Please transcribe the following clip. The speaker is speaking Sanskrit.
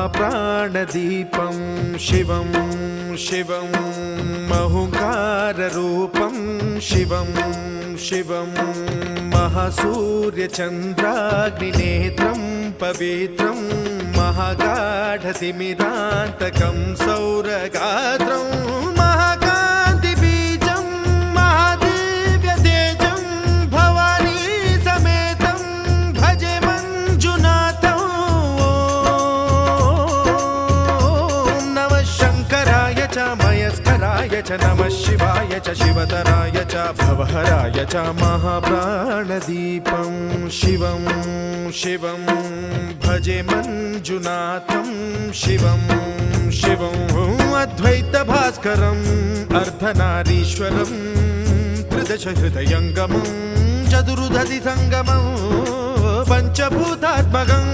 महाप्राणदीपं शिवं शिवं महुकाररूपं शिवं शिवं महासूर्यचन्द्राग्निनेत्रं पवित्रं महागाढतिमिरान्तकं सौरगात्रं महाकान्तिबीजं महादिव्यतेजं भवानी समेतं भजे मञ्जुनाथं। ॐ नमः शङ्कराय च मयस्कराय च नमः शिवाय च शिवतराय च भवहराय च महाप्राणदीपं शिवं शिवं भजे मञ्जुनाथं शिवं शिवं अद्वैतभास्करम् अर्धनारीश्वरं त्रिदशहृदयङ्गमं चतुर्दधिसङ्गमं पञ्चभूतात्मकम्